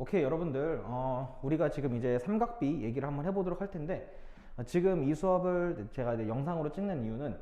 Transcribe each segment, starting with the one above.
오케이, 여러분들, 우리가 지금 이제 삼각비 얘기를 한번 해보도록 할 텐데, 지금 이 수업을 제가 이제 영상으로 찍는 이유는,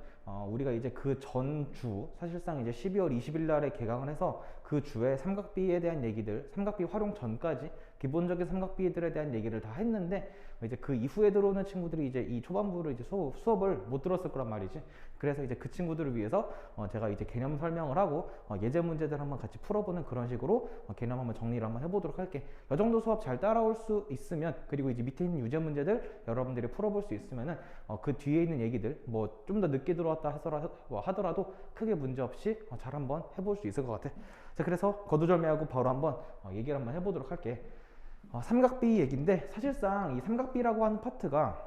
우리가 이제 그 전주, 사실상 이제 12월 20일 날에 개강을 해서 그 주에 삼각비에 대한 얘기들, 삼각비 활용 전까지 기본적인 삼각비들에 대한 얘기를 다 했는데, 이제 그 이후에 들어오는 친구들이 이제 이 초반부를 이제 수업을 못 들었을 거란 말이지. 그래서 이제 그 친구들을 위해서 제가 이제 개념 설명을 하고 예제 문제들 한번 같이 풀어보는 그런 식으로 개념 한번 정리를 한번 해보도록 할게. 이 정도 수업 잘 따라올 수 있으면, 그리고 이제 밑에 있는 유제 문제들 여러분들이 풀어볼 수 있으면은 그 뒤에 있는 얘기들 뭐 좀 더 늦게 들어왔다 하더라도 크게 문제 없이 잘 한번 해볼 수 있을 것 같아. 자, 그래서 거두절미하고 바로 한번 얘기를 한번 해보도록 할게. 삼각비 얘기인데, 사실상 이 삼각비라고 하는 파트가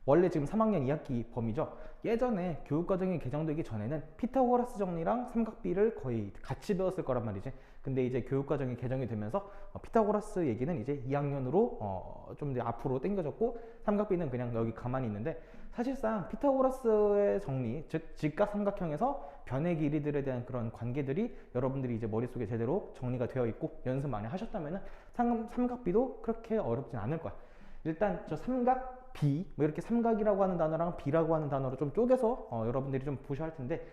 원래 지금 3학년 2학기 범위죠. 예전에 교육과정이 개정되기 전에는 피타고라스 정리랑 삼각비를 거의 같이 배웠을 거란 말이지. 근데 이제 교육과정이 개정이 되면서 피타고라스 얘기는 이제 2학년으로 좀 이제 앞으로 당겨졌고, 삼각비는 그냥 여기 가만히 있는데, 사실상 피타고라스의 정리, 즉 직각삼각형에서 변의 길이들에 대한 그런 관계들이 여러분들이 이제 머릿속에 제대로 정리가 되어 있고 연습 많이 하셨다면은 삼각비도 그렇게 어렵진 않을 거야. 일단 저 삼각비, 뭐 이렇게 삼각이라고 하는 단어랑 비라고 하는 단어로 좀 쪼개서 여러분들이 좀 보셔야 할 텐데,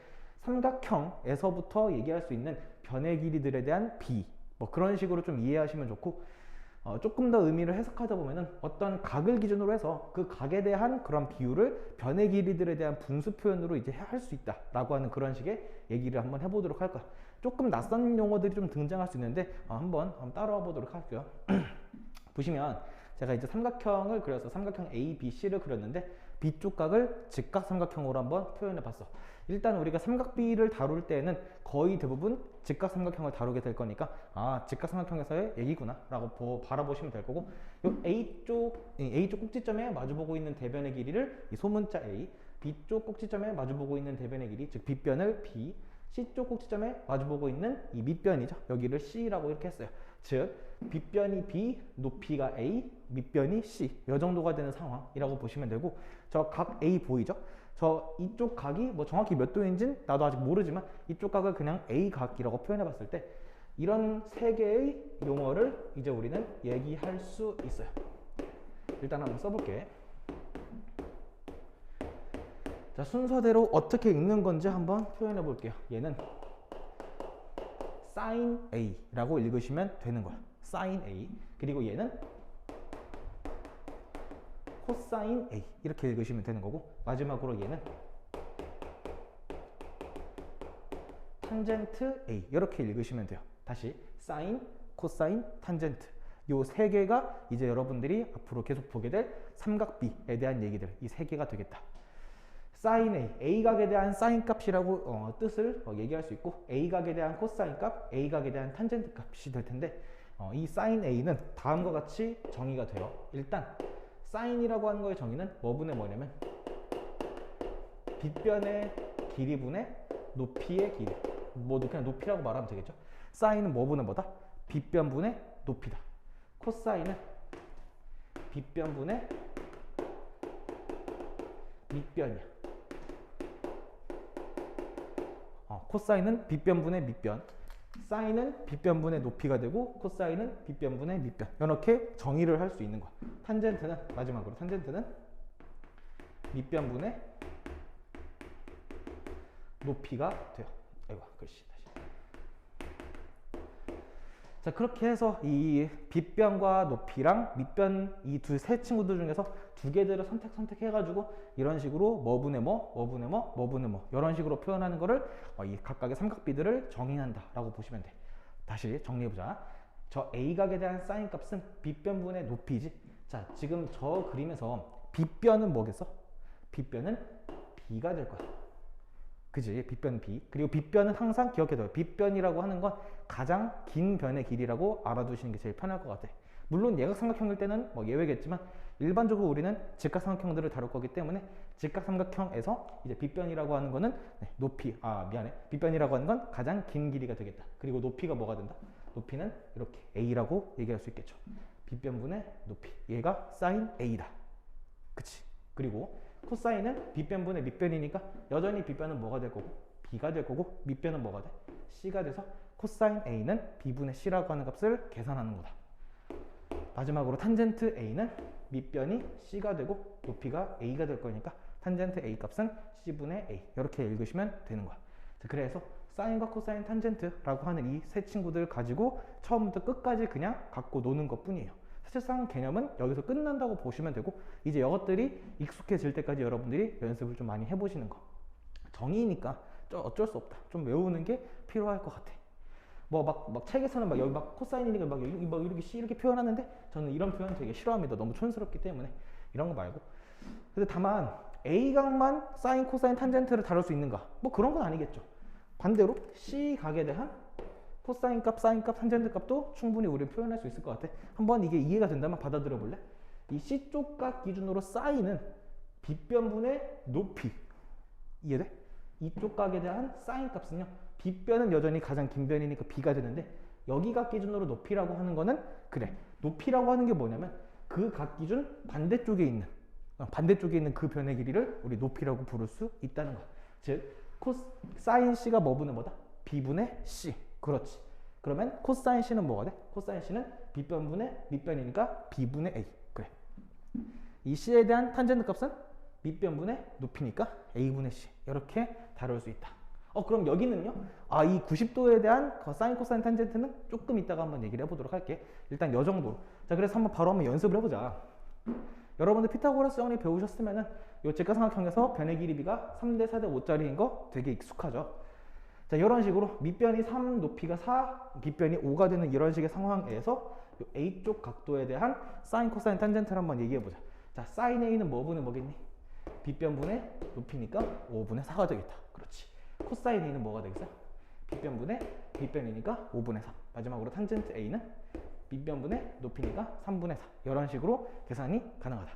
삼각형에서부터 얘기할 수 있는 변의 길이들에 대한 비, 뭐 그런 식으로 좀 이해하시면 좋고, 조금 더 의미를 해석하다 보면은 어떤 각을 기준으로 해서 그 각에 대한 그런 비율을 변의 길이들에 대한 분수 표현으로 이제 할 수 있다 라고 하는 그런 식의 얘기를 한번 해보도록 할 거야. 조금 낯선 용어들이 좀 등장할 수 있는데 한번 따라와 보도록 할게요. 보시면 제가 이제 삼각형을 그려서 삼각형 A, B, C를 그렸는데, B쪽 각을 직각삼각형으로 한번 표현해 봤어. 일단 우리가 삼각비를 다룰 때는 거의 대부분 직각삼각형을 다루게 될 거니까, 직각삼각형에서의 얘기구나 라고 바라보시면 될 거고, 요 A쪽 꼭지점에 마주보고 있는 대변의 길이를 이 소문자 A, B쪽 꼭지점에 마주보고 있는 대변의 길이, 즉 빗변을 B, C쪽 꼭지점에 마주보고 있는 이 밑변이죠. 여기를 C라고 이렇게 했어요. 즉 빗변이 B, 높이가 A, 밑변이 C, 이 정도가 되는 상황이라고 보시면 되고, 저 각 A 보이죠? 저 이쪽 각이 뭐 정확히 몇 도인지는 나도 아직 모르지만, 이쪽 각을 그냥 A 각이라고 표현해 봤을 때 이런 세 개의 용어를 이제 우리는 얘기할 수 있어요. 일단 한번 써볼게. 자, 순서대로 어떻게 읽는 건지 한번 표현해 볼게요. 얘는 sin A라고 읽으시면 되는 거야. sin A. 그리고 얘는 cosine A 이렇게 읽으시면 되는 거고, 마지막으로 얘는 tangent A 이렇게 읽으시면 돼요. 다시 sin, cosine, tangent, 요 세 개가 이제 여러분들이 앞으로 계속 보게 될 삼각비에 대한 얘기들, 이 세 개가 되겠다. sin A, A각에 대한 sin 값이라고 뜻을 얘기할 수 있고, A각에 대한 cosine 값, A각에 대한 tangent 값이 될 텐데, 이 sin A는 다음과 같이 정의가 돼요. 일단 sin이라고 하는 거의 정의는 뭐냐면 빗변의 길이분의 높이의 길이, 뭐 그냥 높이라고 말하면 되겠죠. sin은 뭐분의 뭐다? 빗변분의 높이다. cosine은 빗변분의 밑변이야. 코사인은 빗변분의 밑변, 사인은 빗변분의 높이가 되고, 코사인은 빗변분의 밑변, 이렇게 정의를 할 수 있는 거야. 탄젠트는 마지막으로, 탄젠트는 밑변분의 높이가 돼요. 아이고, 글씨 다시. 자, 그렇게 해서 이 빗변과 높이랑 밑변, 이 세 친구들 중에서 두 개들을 선택해가지고 이런 식으로 뭐분의 뭐, 뭐분의 뭐, 뭐분의 뭐, 이런 식으로 표현하는 거를 이 각각의 삼각비들을 정의한다 라고 보시면 돼. 다시 정리해보자. 저 A각에 대한 사인 값은 빗변분의 높이지. 자, 지금 저 그림에서 빗변은 뭐겠어? 빗변은 B가 될 거야. 그지? 빗변 B. 그리고 빗변은 항상 기억해둬요. 빗변이라고 하는 건 가장 긴 변의 길이라고 알아두시는 게 제일 편할 것 같아. 물론 예각삼각형일 때는 뭐 예외겠지만, 일반적으로 우리는 직각삼각형들을 다룰 거기 때문에 직각삼각형에서 이제 빗변이라고 하는 거는 빗변이라고 하는 건 가장 긴 길이가 되겠다. 그리고 높이가 뭐가 된다? 높이는 이렇게 A라고 얘기할 수 있겠죠. 빗변분의 높이. 얘가 sin A다. 그치? 그리고 코사인은 빗변분의 밑변이니까 여전히 빗변은 뭐가 될 거고? B가 될 거고, 밑변은 뭐가 돼? C가 돼서 코사인 A는 B분의 C라고 하는 값을 계산하는 거다. 마지막으로 탄젠트 A는 밑변이 C가 되고 높이가 A가 될 거니까 탄젠트 A 값은 C분의 A 이렇게 읽으시면 되는 거야. 자, 그래서 사인과 코사인 탄젠트라고 하는 이 세 친구들 가지고 처음부터 끝까지 그냥 갖고 노는 것 뿐이에요. 사실상 개념은 여기서 끝난다고 보시면 되고 이제 이것들이 익숙해질 때까지 여러분들이 연습을 좀 많이 해보시는 거. 정의니까 어쩔 수 없다. 좀 외우는 게 필요할 것 같아. 뭐 막 책에서는 막 여기 막 코사인이니까 막 이렇게 C 이렇게 표현하는데 저는 이런 표현 되게 싫어합니다. 너무 촌스럽기 때문에 이런 거 말고. 근데 다만 A각만 사인, 코사인, 탄젠트를 다룰 수 있는가? 뭐 그런 건 아니겠죠. 반대로 C각에 대한 코사인 값, 사인 값, 탄젠트 값도 충분히 우리는 표현할 수 있을 것 같아. 한번 이게 이해가 된다면 받아들여 볼래? 이 C쪽 각 기준으로 사인은 빗변분의 높이. 이해돼? 이쪽 각에 대한 사인 값은요. 빗변은 여전히 가장 긴 변이니까 B가 되는데 여기 각 기준으로 높이라고 하는 거는 그래. 높이라고 하는 게 뭐냐면 그 각 기준 반대쪽에 있는 그 변의 길이를 우리 높이라고 부를 수 있다는 거야. 즉 사인 C가 뭐분의 뭐다? B분의 C. 그렇지. 그러면 코사인 C는 뭐가 돼? 코사인 C는 빗변분의 밑변이니까 B분의 A. 그래. 이 C에 대한 탄젠트 값은 밑변분의 높이니까 A분의 C. 이렇게 다룰 수 있다. 그럼 여기는요? 이 90도에 대한 사인, 코사인, 탄젠트는 조금 이따가 한번 얘기를 해보도록 할게. 일단 요 정도로. 자, 그래서 바로 한번 연습을 해보자. 여러분들 피타고라스 정리 배우셨으면은 요 직각삼각형에서 변의 길이 B가 3대 4대 5짜리인 거 되게 익숙하죠. 자, 이런 식으로 밑변이 3, 높이가 4, 빗변이 5가 되는 이런 식의 상황에서 요 A쪽 각도에 대한 사인, 코사인, 탄젠트를 한번 얘기해보자. 자, 사인 A는 뭐분의 뭐겠니? 빗변분의 높이니까 5분의 4가 되겠다. 그렇지. 코사인 A는 뭐가 되겠어? 빗변분의 밑변이니까 5분의 3. 마지막으로 탄젠트 A는 밑변분의 높이니까 3분의 4. 이런 식으로 계산이 가능하다.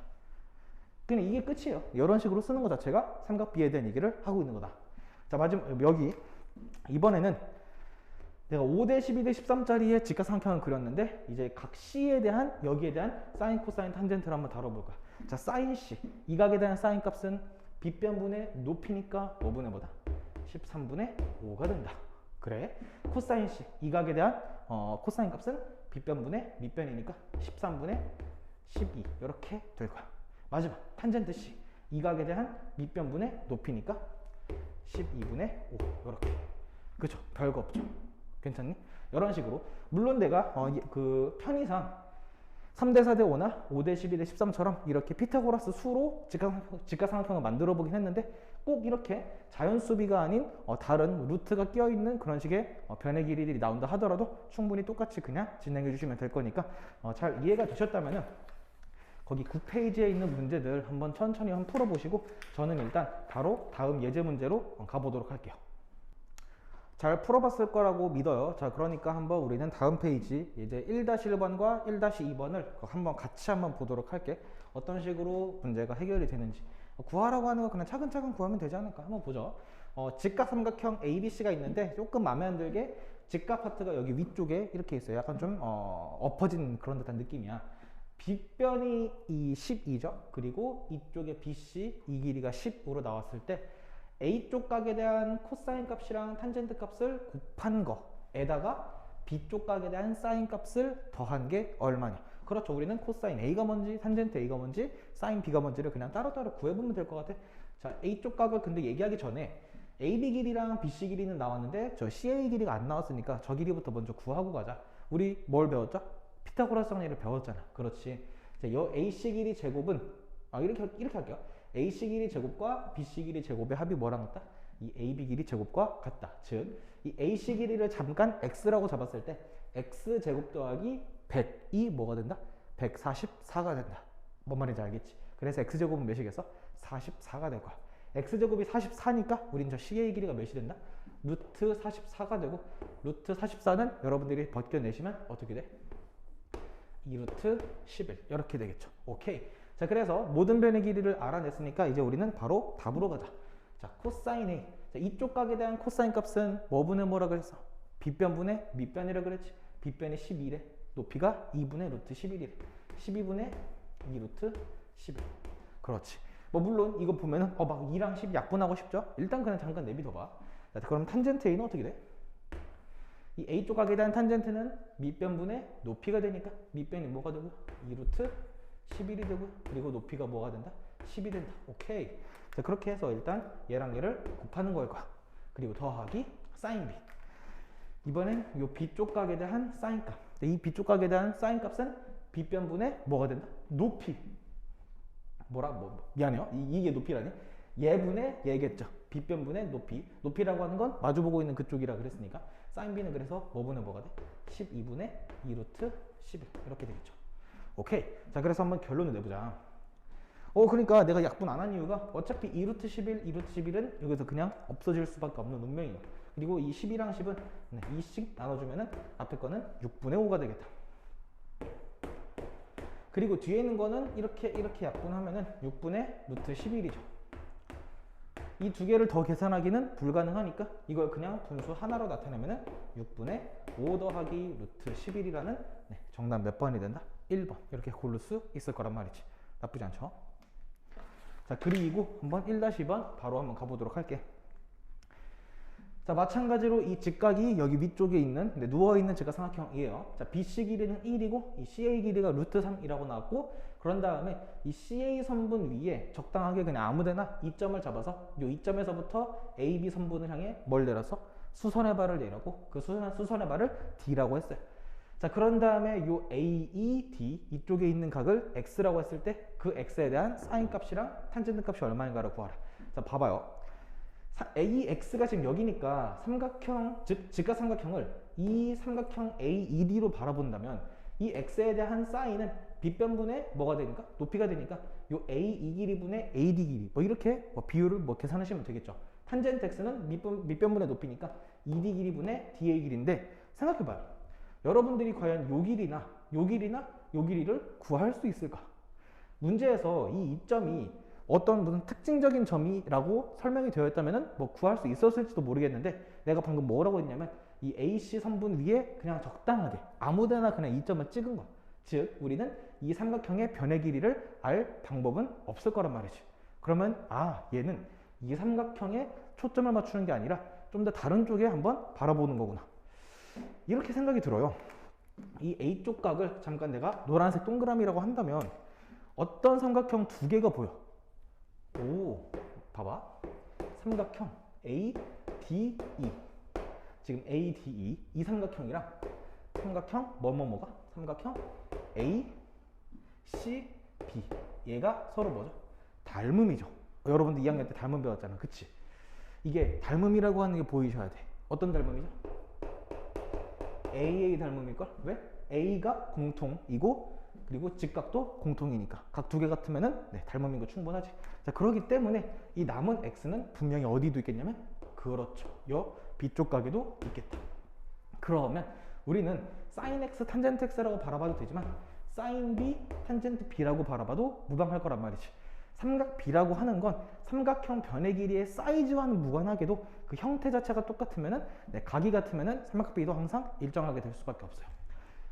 그냥 이게 끝이에요. 이런 식으로 쓰는 것 자체가 삼각 B에 대한 얘기를 하고 있는 거다. 자, 마지막 여기 이번에는 내가 5대 12대 13짜리의 직각삼각형을 그렸는데 이제 각 C에 대한 여기에 대한 사인, 코사인, 탄젠트를 한번 다뤄볼 거야. 자, 사인 C 이 각에 대한 사인 값은 빗변분의 높이니까 5분의 뭐다? 13분의 5가 된다. 그래. 코사인 C 이 각에 대한 코사인 값은 빗변분의 밑변이니까 13분의 12 이렇게 될 거야. 마지막 탄젠트 C 이 각에 대한 밑변분의 높이니까 12분의 5 이렇게. 그쵸? 별거 없죠. 괜찮니? 이런 식으로 물론 내가 그 편의상 3대 4대 5나 5대 12대 13처럼 이렇게 피타고라스 수로 직각삼각형을 만들어 보긴 했는데 꼭 이렇게 자연수비가 아닌 다른 루트가 끼어있는 그런 식의 변의 길이들이 나온다 하더라도 충분히 똑같이 그냥 진행해 주시면 될 거니까 잘 이해가 되셨다면은 거기 9페이지에 있는 문제들 한번 천천히 한번 풀어보시고 저는 일단 바로 다음 예제 문제로 가보도록 할게요. 잘 풀어봤을 거라고 믿어요. 자, 그러니까 한번 우리는 다음 페이지 이제 1-1번과 1-2번을 한번 같이 한번 보도록 할게. 어떤 식으로 문제가 해결이 되는지. 구하라고 하는 거 그냥 차근차근 구하면 되지 않을까? 한번 보죠. 직각삼각형 ABC가 있는데 조금 마음에 안 들게 직각 파트가 여기 위쪽에 이렇게 있어요. 약간 좀 엎어진 그런 듯한 느낌이야. 빗변이 이 12죠. 그리고 이쪽에 BC 이 길이가 10으로 나왔을 때 A쪽 각에 대한 코사인 값이랑 탄젠트 값을 곱한 거에다가 B쪽 각에 대한 사인 값을 더한 게 얼마냐. 그렇죠. 우리는 코사인 A가 뭔지 탄젠트 A가 뭔지 사인 B가 뭔지를 그냥 따로따로 구해보면 될 것 같아. 자, A쪽 각을 근데 얘기하기 전에 AB 길이랑 BC 길이는 나왔는데 저 CA 길이가 안 나왔으니까 저 길이부터 먼저 구하고 가자. 우리 뭘 배웠죠? 피타고라스 정리를 배웠잖아. 그렇지. 자, 이 AC 길이 제곱은 이렇게 할게요. AC 길이 제곱과 BC 길이 제곱의 합이 뭐랑 같다? 이 AB 길이 제곱과 같다. 즉, 이 AC 길이를 잠깐 X라고 잡았을 때 X 제곱 더하기 100이 뭐가 된다? 144가 된다. 뭔 말인지 알겠지? 그래서 X 제곱은 몇이겠어? 44가 될 거야. X 제곱이 44니까 우린 저 CA 길이가 몇이 된다? 루트 44가 되고 루트 44는 여러분들이 벗겨내시면 어떻게 돼? 2루트 11 이렇게 되겠죠. 오케이. 자, 그래서 모든 변의 길이를 알아냈으니까 이제 우리는 바로 답으로 가자. 자, 코사인 A. 자, 이쪽 각에 대한 코사인 값은 뭐분의 뭐라 그랬어? 빗변분의 밑변이라 그랬지. 빗변이 12래. 높이가 2분의 루트 11이래. 12분의 2루트 11. 그렇지. 뭐 물론 이거 보면은 막 2랑 10 약분하고 싶죠? 일단 그냥 잠깐 내비둬봐. 자, 그럼 탄젠트 A는 어떻게 돼? 이 A쪽 각에 대한 탄젠트는 밑변분의 높이가 되니까 밑변이 뭐가 되고 2루트 11이 되고 그리고 높이가 뭐가 된다? 10이 된다. 오케이. 자, 그렇게 해서 일단 얘랑 얘를 곱하는 걸 거야. 그리고 더하기 사인 B. 이번엔 요 B쪽 각에 대한 사인 값. 이 B쪽 각에 대한 사인 값은 밑변분의 뭐가 된다? 높이. 미안해요. 이게 높이라니? 얘분의 얘겠죠. 빗변분의 높이. 높이라고 하는 건 마주보고 있는 그쪽이라 그랬으니까 사인 B는 그래서 뭐분의 뭐가 돼? 12분의 2루트 11 이렇게 되겠죠. 오케이. 자, 그래서 한번 결론을 내보자. 그러니까 내가 약분 안 한 이유가 어차피 2루트 11, 2루트 11은 여기서 그냥 없어질 수밖에 없는 운명이에요. 그리고 이 12랑 10은 2씩 나눠주면은 앞에 거는 6분의 5가 되겠다. 그리고 뒤에 있는 거는 이렇게 약분하면은 6분의 루트 11이죠. 이 두 개를 더 계산하기는 불가능하니까 이걸 그냥 분수 하나로 나타내면은 6분의 5 더하기 루트 11이라는 정답 몇 번이 된다? 1번. 이렇게 고를 수 있을 거란 말이지. 나쁘지 않죠? 자, 그리고 한번 1-2번 바로 한번 가보도록 할게. 자, 마찬가지로 이 직각이 여기 위쪽에 있는 누워있는 직각삼각형이에요. 자, BC 길이는 1이고 이 CA 길이가 루트 3이라고 나왔고 그런 다음에 이 CA 선분 위에 적당하게 그냥 아무데나 이점을 잡아서 이 이점에서부터 AB 선분을 향해 뭘 내려서 수선의 발을 내라고 그 수선의 발을 D라고 했어요. 자, 그런 다음에 이 AED 이쪽에 있는 각을 X라고 했을 때 그 X에 대한 사인 값이랑 탄젠트 값이 얼마인가를 구하라. 자, 봐봐요. AX가 지금 여기니까 삼각형, 즉 직각삼각형을 이 삼각형 AED로 바라본다면 이 X에 대한 사인은 빗변분의 뭐가 되니까? 높이가 되니까 요 AE 길이분의 AD 길이 이렇게 비율을 계산하시면 되겠죠. 탄젠트 X는 밑변분의 높이니까 ED 길이분의 DA 길인데 생각해봐요. 여러분들이 과연 요 길이나 요 길이를 구할 수 있을까? 문제에서 이 이점이 어떤 무슨 특징적인 점이라고 설명이 되어 있다면 구할 수 있었을지도 모르겠는데 내가 방금 뭐라고 했냐면 이 AC 선분 위에 그냥 적당하게 아무데나 그냥 이점을 찍은 거야. 즉 우리는 이 삼각형의 변의 길이를 알 방법은 없을 거란 말이지. 그러면 얘는 이 삼각형에 초점을 맞추는 게 아니라 좀 더 다른 쪽에 한번 바라보는 거구나. 이렇게 생각이 들어요. 이 A쪽 각을 잠깐 내가 노란색 동그라미라고 한다면 어떤 삼각형 두 개가 보여. 봐봐. 삼각형 ADE. 지금 ADE 이 삼각형이랑 삼각형 뭐가? 삼각형 ACB 얘가 서로 뭐죠? 닮음이죠. 여러분들 2학년 때 닮음 배웠잖아. 그치? 이게 닮음이라고 하는 게 보이셔야 돼. 어떤 닮음이죠? AA 닮음일걸? 왜? A가 공통이고 그리고 직각도 공통이니까 각 두 개 같으면은 닮음인 거 충분하지. 자, 그렇기 때문에 이 남은 X는 분명히 어디도 있겠냐면 그렇죠. 요 B쪽 각에도 있겠다. 그러면 우리는 sin X 탄젠트 X라고 바라봐도 되지만 sin B 탄젠트 B라고 바라봐도 무방할 거란 말이지. 삼각 B라고 하는 건 삼각형 변의 길이의 사이즈와는 무관하게도 그 형태 자체가 똑같으면은 각이 같으면은 삼각 B도 항상 일정하게 될 수밖에 없어요.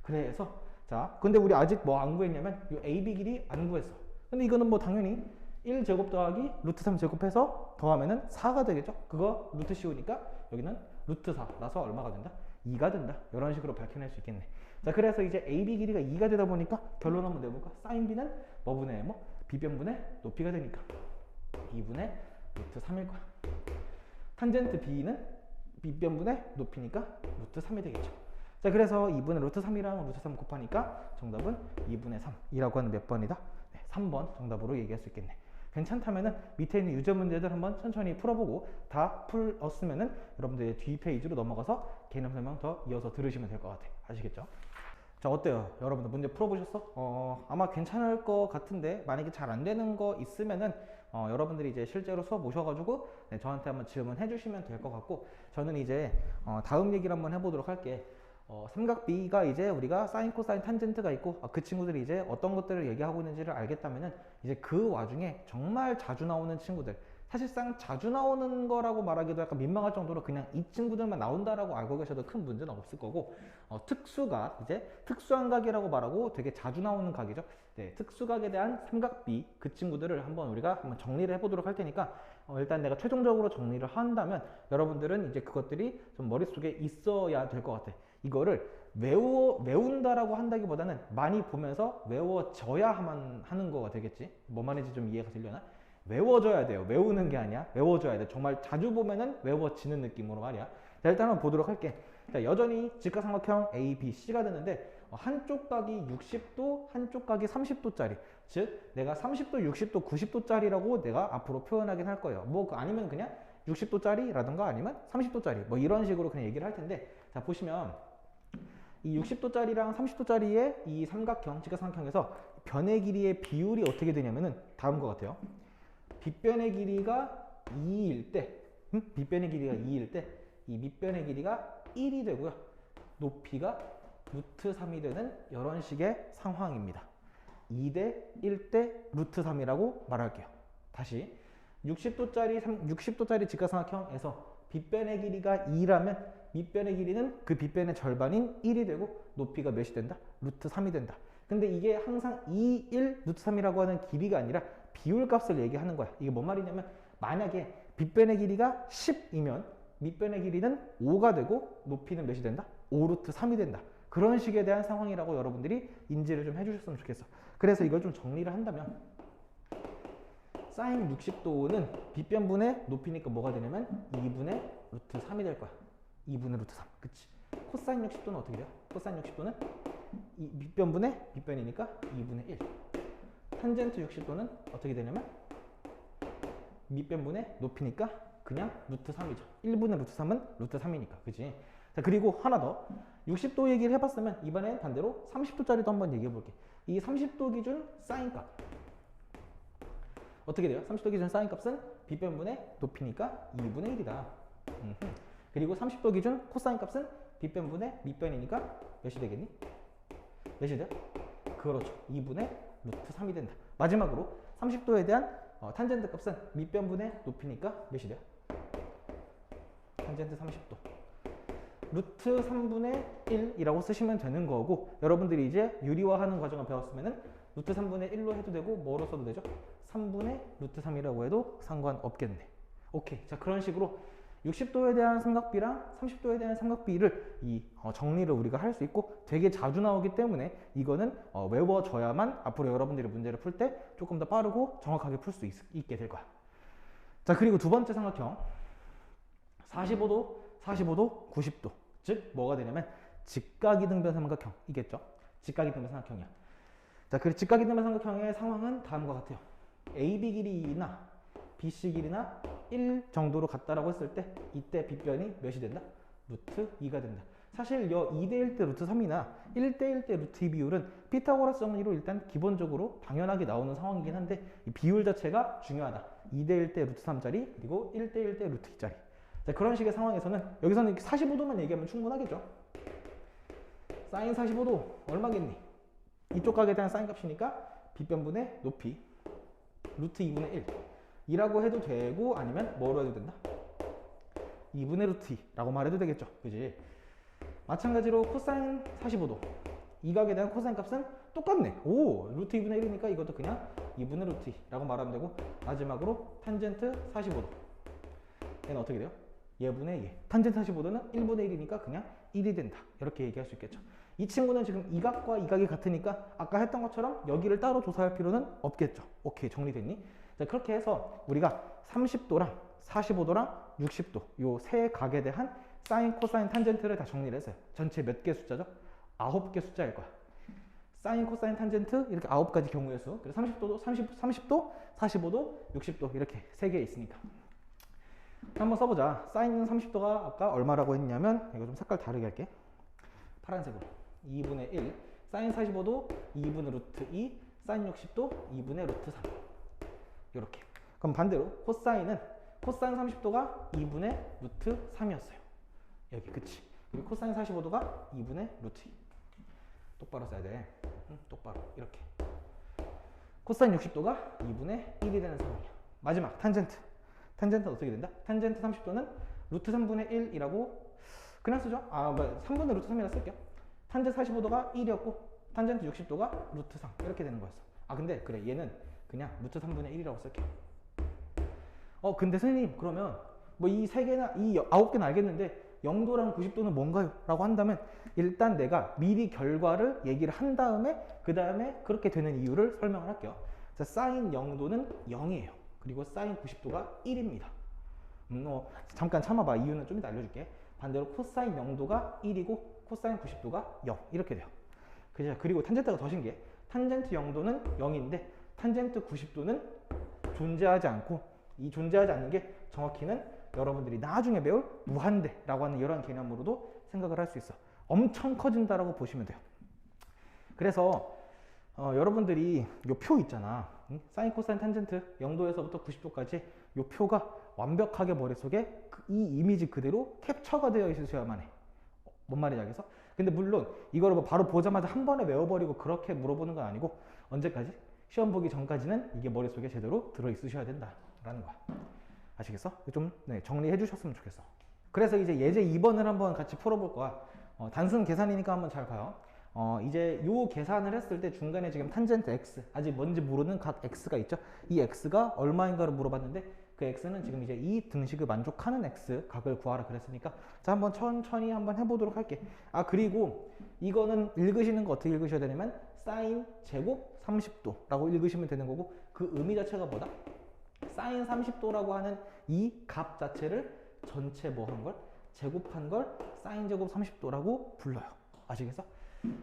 그래서 자, 근데 우리 아직 뭐 안 구했냐면 이 AB 길이 안 구했어. 근데 이거는 당연히 1제곱 더하기 루트 3 제곱해서 더하면은 4가 되겠죠? 그거 루트 씌우니까 여기는 루트 4라서 얼마가 된다? 2가 된다. 이런 식으로 밝혀낼 수 있겠네. 자, 그래서 이제 AB 길이가 2가 되다 보니까 결론 한번 내볼까? 사인 B는 뭐분의 B변분의 높이가 되니까 2분의 루트 3일 거야. 탄젠트 B는 B변분의 높이니까 루트 3이 되겠죠. 자, 그래서 2분의 루트 3이랑 루트 3 곱하니까 정답은 2분의 3이라고 하는 몇 번이다? 3번 정답으로 얘기할 수 있겠네. 괜찮다면은 밑에 있는 유제 문제들 한번 천천히 풀어보고 다 풀었으면은 여러분들 뒤 페이지로 넘어가서 개념 설명 더 이어서 들으시면 될 것 같아. 아시겠죠? 자, 어때요? 여러분들 문제 풀어보셨어? 아마 괜찮을 것 같은데 만약에 잘 안 되는 거 있으면은 여러분들이 이제 실제로 수업 오셔가지고 저한테 한번 질문해 주시면 될 것 같고 저는 이제 다음 얘기를 한번 해보도록 할게. 삼각 B가 이제 우리가 사인, 코사인, 탄젠트가 있고 그 친구들이 이제 어떤 것들을 얘기하고 있는지를 알겠다면은 이제 그 와중에 정말 자주 나오는 친구들 사실상 자주 나오는 거라고 말하기도 약간 민망할 정도로 그냥 이 친구들만 나온다라고 알고 계셔도 큰 문제는 없을 거고, 특수각, 이제 특수한 각이라고 말하고 되게 자주 나오는 각이죠. 네, 특수각에 대한 삼각비, 그 친구들을 한번 우리가 한번 정리를 해보도록 할 테니까, 일단 내가 최종적으로 정리를 한다면 여러분들은 이제 그것들이 좀 머릿속에 있어야 될 것 같아. 이거를 외운다라고 한다기보다는 많이 보면서 외워져야 하는 거가 되겠지. 뭔 말인지 좀 이해가 되려나? 외워져야 돼요. 외우는 게 아니야. 외워져야 돼. 정말 자주 보면은 외워지는 느낌으로 말이야. 자, 일단 한번 보도록 할게. 자, 여전히 직각삼각형 A, B, C가 되는데 한쪽 각이 60도, 한쪽 각이 30도짜리. 즉 내가 30도, 60도, 90도짜리라고 내가 앞으로 표현하긴 할 거예요. 뭐 아니면 그냥 60도짜리라든가 아니면 30도짜리 뭐 이런 식으로 그냥 얘기를 할 텐데, 자 보시면 이 60도짜리랑 30도짜리의 이 삼각형, 직각삼각형에서 변의 길이의 비율이 어떻게 되냐면은 다음과 같아요. 빗변의 길이가 2일 때, 빗변의 길이가 2일 때 이 밑변의 길이가 1이 되고요. 높이가 루트 3이 되는 이런 식의 상황입니다. 2대 1대 루트 3이라고 말할게요. 다시 60도짜리 직각삼각형에서 빗변의 길이가 2라면 밑변의 길이는 그 빗변의 절반인 1이 되고 높이가 몇이 된다? 루트 3이 된다. 근데 이게 항상 2, 1, 루트 3이라고 하는 길이가 아니라 비율 값을 얘기하는 거야. 이게 뭔 말이냐면 만약에 빗변의 길이가 10이면 밑변의 길이는 5가 되고 높이는 몇이 된다? 5 루트 3이 된다. 그런 식에 대한 상황이라고 여러분들이 인지를 좀 해주셨으면 좋겠어. 그래서 이걸 좀 정리를 한다면 사인 60도는 빗변분의 높이니까 뭐가 되냐면 2분의 루트 3이 될 거야. 2분의 루트 3. 그치? 코사인 60도는 어떻게 돼요? 코사인 60도는 이 밑변분의 밑변이니까 2분의 1. 탄젠트 60도는 어떻게 되냐면 밑변분의 높이니까 그냥 루트 3이죠. 1분의 루트 3은 루트 3이니까. 그치? 자, 그리고 하나 더. 60도 얘기를 해봤으면 이번엔 반대로 30도짜리도 한번 얘기해 볼게. 이 30도 기준 사인 값. 어떻게 돼요? 30도 기준 사인 값은 빗변분의 높이니까 2분의 1이다. 그리고 30도 기준 코사인 값은 빗변분의 밑변이니까 몇이 되겠니? 몇이 돼요? 그렇죠. 2분의 루트 3이 된다. 마지막으로 30도에 대한 탄젠트 값은 밑변분의 높이니까 몇이 돼요? 탄젠트 30도. 루트 3분의 1이라고 쓰시면 되는 거고, 여러분들이 이제 유리화하는 과정을 배웠으면은 루트 3분의 1로 해도 되고 뭐로 써도 되죠? 3분의 루트 3이라고 해도 상관없겠네. 오케이. 자, 그런 식으로 60도에 대한 삼각비랑 30도에 대한 삼각비를 정리를 우리가 할 수 있고 되게 자주 나오기 때문에 이거는 외워져야만 앞으로 여러분들이 문제를 풀 때 조금 더 빠르고 정확하게 풀 수 있게 될 거야. 자, 그리고 두 번째 삼각형 45도, 45도, 90도. 즉 뭐가 되냐면 직각이등변 삼각형이겠죠. 직각이등변 삼각형이야. 자, 그리고 직각이등변 삼각형의 상황은 다음과 같아요. AB 길이나 BC 길이나 1 정도로 같다라고 했을 때 이때 빗변이 몇이 된다? 루트 2가 된다. 사실 2대 1대 루트 3이나 1대 1대 루트 2 비율은 피타고라스 정리로 일단 기본적으로 당연하게 나오는 상황이긴 한데 이 비율 자체가 중요하다. 2대 1대 루트 3짜리 그리고 1대 1대 루트 2짜리. 자, 그런 식의 상황에서는 여기서는 45도만 얘기하면 충분하겠죠. 사인 45도 얼마겠니? 이쪽 각에 대한 사인 값이니까 빗변분의 높이 루트 2분의 1 이라고 해도 되고 아니면 뭐로 해도 된다? 2분의 루트 2라고 말해도 되겠죠. 그지? 마찬가지로 코사인 45도 이 각에 대한 코사인 값은 똑같네. 오, 루트 2분의 1이니까 이것도 그냥 2분의 루트 2라고 말하면 되고, 마지막으로 탄젠트 45도 얘는 어떻게 돼요? 얘분의 얘. 탄젠트 45도는 1분의 1이니까 그냥 1이 된다. 이렇게 얘기할 수 있겠죠. 이 친구는 지금 이 각과 이 각이 같으니까 아까 했던 것처럼 여기를 따로 조사할 필요는 없겠죠. 오케이, 정리됐니? 자, 그렇게 해서 우리가 30도랑 45도랑 60도 요 세 각에 대한 사인, 코사인, 탄젠트를 다 정리를 했어요. 전체 몇 개 숫자죠? 9개 숫자일 거야. 사인, 코사인, 탄젠트 이렇게 9가지 경우의 수. 그래서 30도도, 30도, 45도, 60도 이렇게 3개 있으니까. 한번 써보자. 사인 30도가 아까 얼마라고 했냐면 이거 좀 색깔 다르게 할게. 파란색으로 2분의 1, 사인 45도 2분의 루트 2, 사인 60도 2분의 루트 3 이렇게. 그럼 반대로 코사인은 코사인 30도가 2분의 루트 3이었어요. 여기 그치. 그리고 코사인 45도가 2분의 루트 2. 똑바로 써야 돼. 똑바로 이렇게. 코사인 60도가 2분의 1이 되는 상황이야. 마지막 탄젠트. 탄젠트 어떻게 된다? 탄젠트 30도는 루트 3분의 1이라고 그냥 쓰죠. 3분의 루트 3이라 쓸게요. 탄젠트 45도가 1이었고 탄젠트 60도가 루트 3 이렇게 되는 거였어. 근데 그래, 얘는 그냥 루트 3분의 1이라고 쓸게요. 근데 선생님, 그러면 뭐 이 세 개나 이 9개는 알겠는데 0도랑 90도는 뭔가요? 라고 한다면 일단 내가 미리 결과를 얘기를 한 다음에 그 다음에 그렇게 되는 이유를 설명을 할게요. 자, 사인 0도는 0이에요. 그리고 사인 90도가 1입니다. 잠깐 참아봐. 이유는 좀 이따 알려줄게. 반대로 코사인 0도가 1이고 코사인 90도가 0 이렇게 돼요. 그리고 탄젠트가 더 신기해. 탄젠트 0도는 0인데 탄젠트 90도는 존재하지 않고, 이 존재하지 않는 게 정확히는 여러분들이 나중에 배울 무한대라고 하는 이런 개념으로도 생각을 할 수 있어. 엄청 커진다라고 보시면 돼요. 그래서 여러분들이 요 표 있잖아. 사인, 코사인, 탄젠트 0도에서부터 90도까지 요 표가 완벽하게 머릿속에 이 이미지 그대로 캡처가 되어 있으셔야만 해. 뭔 말인지 알겠어? 근데 물론 이거를 뭐 바로 보자마자 한 번에 외워버리고 그렇게 물어보는 건 아니고 언제까지? 시험 보기 전까지는 이게 머릿속에 제대로 들어있으셔야 된다라는 거야. 아시겠어? 좀 정리해 주셨으면 좋겠어. 그래서 이제 예제 2번을 한번 같이 풀어볼 거야. 단순 계산이니까 한번 잘 봐요. 이제 요 계산을 했을 때 중간에 지금 탄젠트 x, 아직 뭔지 모르는 각 x가 있죠. 이 x가 얼마인가를 물어봤는데 그 x는 지금 이제 이 등식을 만족하는 x 각을 구하라 그랬으니까 자, 한번 천천히 한번 해보도록 할게. 그리고 이거는 읽으시는 거 어떻게 읽으셔야 되냐면 사인 제곱 30도 라고 읽으시면 되는 거고, 그 의미 자체가 뭐다? 사인 30도라고 하는 이 값 자체를 전체 뭐 한 걸? 제곱한 걸 사인 제곱 30도라고 불러요. 아시겠어?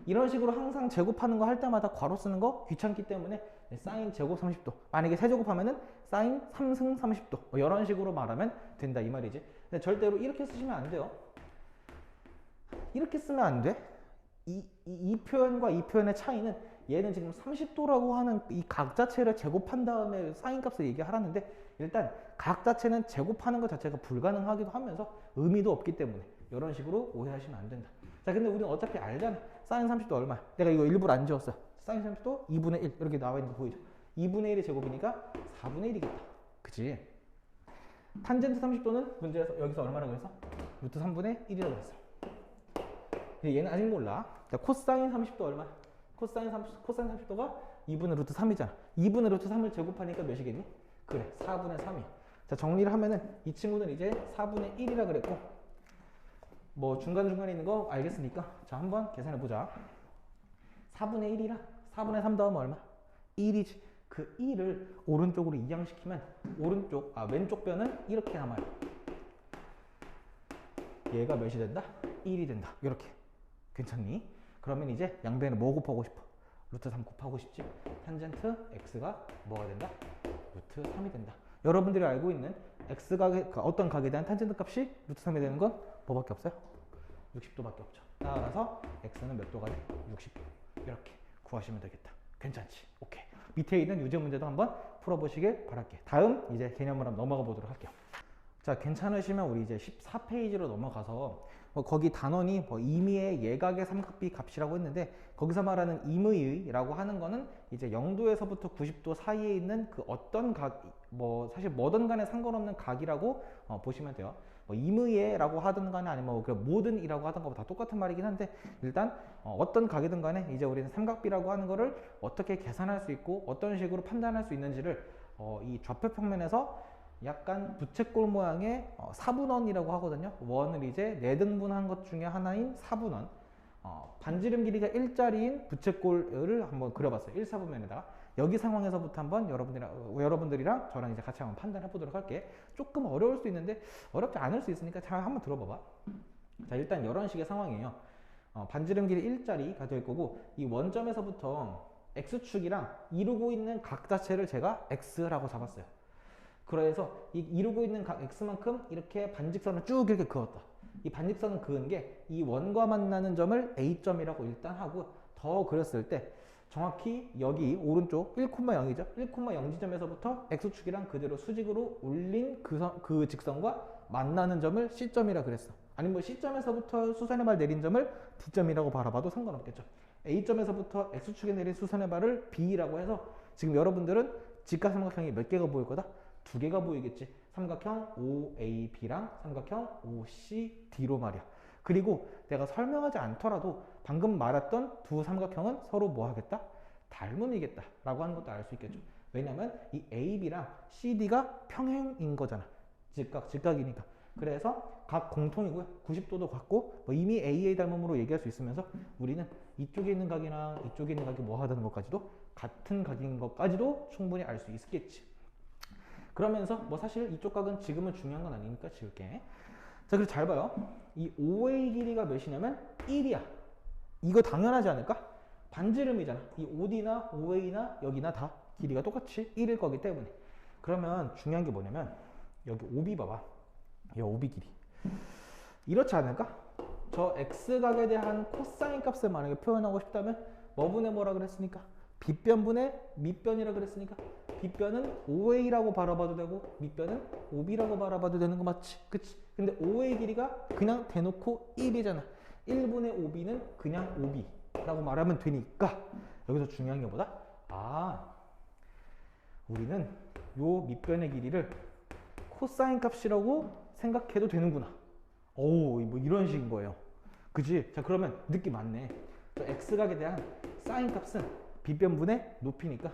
이런 식으로 항상 제곱하는 거 할 때마다 괄호 쓰는 거 귀찮기 때문에 사인 제곱 30도, 만약에 세제곱하면은 사인 3승 30도 뭐 이런 식으로 말하면 된다 이 말이지. 근데 절대로 이렇게 쓰시면 안 돼요. 이렇게 쓰면 안 돼. 이 표현과 이 표현의 차이는, 얘는 지금 30도라고 하는 이 각 자체를 제곱한 다음에 사인 값을 얘기하라는데, 일단 각 자체는 제곱하는 것 자체가 불가능하기도 하면서 의미도 없기 때문에 이런 식으로 오해하시면 안 된다. 자, 근데 우리는 어차피 알잖아. 사인 30도 얼마야? 내가 이거 일부러 안 지웠어. 사인 30도 2분의 1 이렇게 나와 있는 거 보이죠? 2분의 1의 제곱이니까 4분의 1이겠다. 그치? 탄젠트 30도는 문제에서 여기서 얼마라고 그랬어? 루트 3분의 1이라고 그랬어. 근데 얘는 아직 몰라. 자, 코사인 30도 얼마? 코사인 30도가 2분의 루트 3이잖아. 2분의 루트 3을 제곱하니까 몇이겠니? 그래, 4분의 3이야. 자, 정리를 하면은 이 친구는 이제 4분의 1이라 그랬고, 뭐 중간중간에 있는 거 알겠으니까 자, 한번 계산해 보자. 4분의 1이라 4분의 3 더하면 얼마? 1이지. 그 1을 오른쪽으로 이양시키면 왼쪽 변은 이렇게 남아요. 얘가 몇이 된다? 1이 된다. 이렇게. 괜찮니? 그러면 이제 양변을 뭐 곱하고 싶어? 루트 3 곱하고 싶지? 탄젠트 x가 뭐가 된다? 루트 3이 된다. 여러분들이 알고 있는 x각의 어떤 각에 대한 탄젠트 값이 루트 3이 되는 건 뭐밖에 없어요? 60도밖에 없죠. 따라서 x는 몇 도가 돼? 60도. 이렇게 구하시면 되겠다. 괜찮지? 오케이. 밑에 있는 유제 문제도 한번 풀어보시길 바랄게. 다음 이제 개념을 한번 넘어가 보도록 할게요. 자, 괜찮으시면 우리 이제 14페이지로 넘어가서 거기 단원이 임의의 예각의 삼각비 값이라고 했는데, 거기서 말하는 임의라고 하는 거는 이제 0도에서부터 90도 사이에 있는 그 어떤 각, 사실 뭐든 간에 상관없는 각이라고 보시면 돼요. 임의라고 하든 간에 아니면 그 모든이라고 하든 거 다 똑같은 말이긴 한데, 일단 어떤 각이든 간에 이제 우리는 삼각비라고 하는 거를 어떻게 계산할 수 있고 어떤 식으로 판단할 수 있는지를 이 좌표 평면에서 약간 부채꼴 모양의 사분원이라고 하거든요. 원을 이제 4등분한 것 중에 하나인 사분원, 반지름 길이가 1짜리인 부채꼴을 한번 그려봤어요. 1사분면에다가. 여기 상황에서부터 한번 여러분들이랑 저랑 이제 같이 한번 판단해 보도록 할게. 조금 어려울 수 있는데 어렵지 않을 수 있으니까 잘 한번 들어봐봐. 자, 일단 이런 식의 상황이에요. 반지름 길이 1짜리가 될 거고, 이 원점에서부터 x축이랑 이루고 있는 각 자체를 제가 x라고 잡았어요. 그래서 이루고 있는 각 x만큼 이렇게 반직선을 쭉 이렇게 그었다. 이 반직선을 그은 게 이 원과 만나는 점을 A점이라고 일단 하고, 더 그렸을 때 정확히 여기 오른쪽 1,0이죠. 1,0 지점에서부터 x축이랑 그대로 수직으로 올린 그 직선과 만나는 점을 C점이라 그랬어. 아니면 뭐 C점에서부터 수선의 발 내린 점을 D점이라고 바라봐도 상관없겠죠. A점에서부터 x축에 내린 수선의 발을 B라고 해서 지금 여러분들은 직각삼각형이 몇 개가 보일 거다? 두 개가 보이겠지. 삼각형 OAB랑 삼각형 OCD로 말이야. 그리고 내가 설명하지 않더라도 방금 말했던 두 삼각형은 서로 뭐 하겠다? 닮음이겠다 라고 하는 것도 알 수 있겠죠. 왜냐면 이 AB랑 CD가 평행인 거잖아. 직각이니까. 그래서 각 공통이고요. 90도도 같고 뭐 이미 AA 닮음으로 얘기할 수 있으면서 우리는 이쪽에 있는 각이랑 이쪽에 있는 각이 뭐 하다는 것까지도 같은 각인 것까지도 충분히 알 수 있겠지. 그러면서 뭐 사실 이쪽 각은 지금은 중요한 건 아니니까 지울게. 자, 그리고 잘 봐요. 이 OA 길이가 몇이냐면 1이야. 이거 당연하지 않을까? 반지름이잖아. 이 OD나 OA나 여기나 다 길이가 똑같이 1일 거기 때문에. 그러면 중요한 게 뭐냐면 여기 OB 봐봐. 이 OB 길이. 이렇지 않을까? 저 X각에 대한 코사인 값을 만약에 표현하고 싶다면 뭐분의 뭐라 그랬으니까? 빗변분의 밑변이라 그랬으니까 빗변은 OA라고 바라봐도 되고 밑변은 OB라고 바라봐도 되는 거 맞지? 그치? 근데 OA 길이가 그냥 대놓고 1이잖아. 1분의 OB는 그냥 OB라고 말하면 되니까 여기서 중요한 게 뭐다? 우리는 요 밑변의 길이를 코사인 값이라고 생각해도 되는구나. 뭐 이런 식인 거예요. 그치? 자, 그러면 느낌 맞네. 저 X각에 대한 사인 값은 빗변분의 높이니까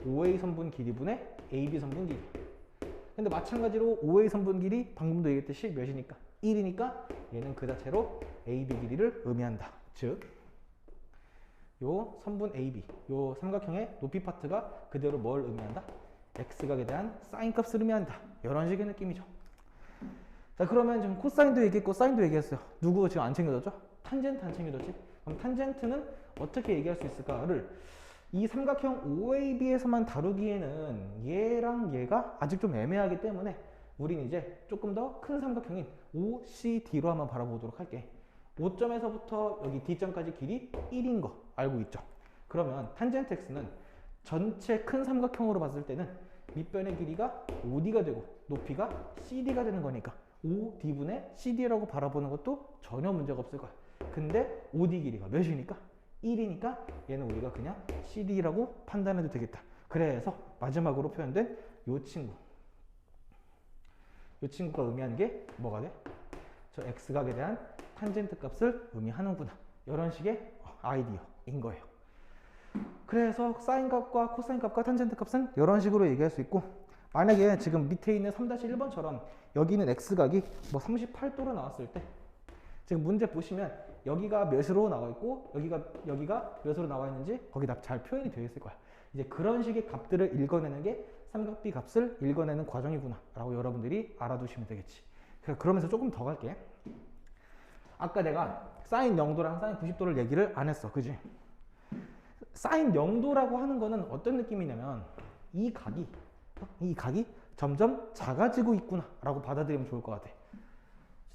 OA 선분 길이분의 AB 선분 길이. 근데 마찬가지로 OA 선분 길이 방금도 얘기했듯이 몇이니까? 1이니까 얘는 그 자체로 AB 길이를 의미한다. 즉, 요 선분 AB, 요 삼각형의 높이 파트가 그대로 뭘 의미한다? X각에 대한 사인 값을 의미한다. 이런 식의 느낌이죠. 자, 그러면 지금 코사인도 얘기했고 사인도 얘기했어요. 누구 지금 안 챙겨졌죠? 탄젠트 안 챙겨졌지? 그럼 탄젠트는 어떻게 얘기할 수 있을까를 이 삼각형 OAB에서만 다루기에는 얘랑 얘가 아직 좀 애매하기 때문에 우린 이제 조금 더 큰 삼각형인 OCD로 한번 바라보도록 할게. 5점에서부터 여기 D점까지 길이 1인 거 알고 있죠? 그러면 탄젠트 X는 전체 큰 삼각형으로 봤을 때는 밑변의 길이가 OD가 되고 높이가 CD가 되는 거니까 OD분의 CD라고 바라보는 것도 전혀 문제가 없을 거야. 근데 OD 길이가 몇이니까? 1이니까 얘는 우리가 그냥 CD라고 판단해도 되겠다. 그래서 마지막으로 표현된 요 친구가 의미하는 게 뭐가 돼? 저 X각에 대한 탄젠트 값을 의미하는구나. 이런 식의 아이디어인 거예요. 그래서 사인 값과 코사인 값과 탄젠트 값은 이런 식으로 얘기할 수 있고, 만약에 지금 밑에 있는 3-1번처럼 여기 있는 X각이 뭐 38도로 나왔을 때 지금 문제 보시면 여기가 몇으로 나와 있고 여기가 몇으로 나와 있는지 거기다 잘 표현이 되어 있을 거야. 이제 그런 식의 값들을 읽어내는 게 삼각비 값을 읽어내는 과정이구나 라고 여러분들이 알아두시면 되겠지. 그러면서 조금 더 갈게. 아까 내가 사인 0도랑 사인 90도를 얘기를 안 했어. 그지? 사인 0도라고 하는 거는 어떤 느낌이냐면 이 각이 점점 작아지고 있구나 라고 받아들이면 좋을 것 같아.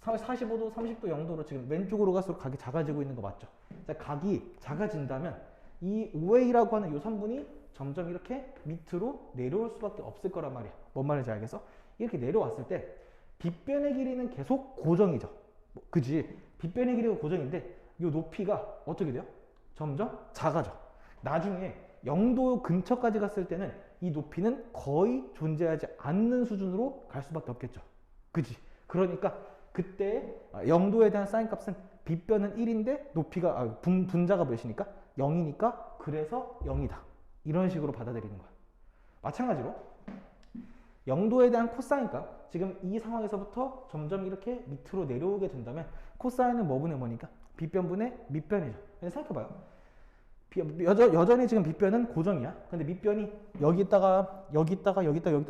45도, 30도, 0도로 지금 왼쪽으로 갈수록 각이 작아지고 있는 거 맞죠? 자, 각이 작아진다면 이 OA라고 하는 이 선분이 점점 이렇게 밑으로 내려올 수밖에 없을 거란 말이야. 뭔 말인지 알겠어? 이렇게 내려왔을 때 빗변의 길이는 계속 고정이죠. 그지? 빗변의 길이가 고정인데 이 높이가 어떻게 돼요? 점점 작아져. 나중에 0도 근처까지 갔을 때는 이 높이는 거의 존재하지 않는 수준으로 갈 수밖에 없겠죠. 그지? 그러니까 그때 0도에 대한 사인 값은 빗변은 1인데 높이가 분자가 몇이니까 0이니까 그래서 0이다. 이런 식으로 받아들이는 거야. 마찬가지로 0도에 대한 코사인 값, 지금 이 상황에서부터 점점 이렇게 밑으로 내려오게 된다면 코사인은 뭐분의 뭐니까? 빗변분의 밑변이죠. 근데 생각해봐요. 여전히 지금 빗변은 고정이야. 근데 밑변이 여기 있다가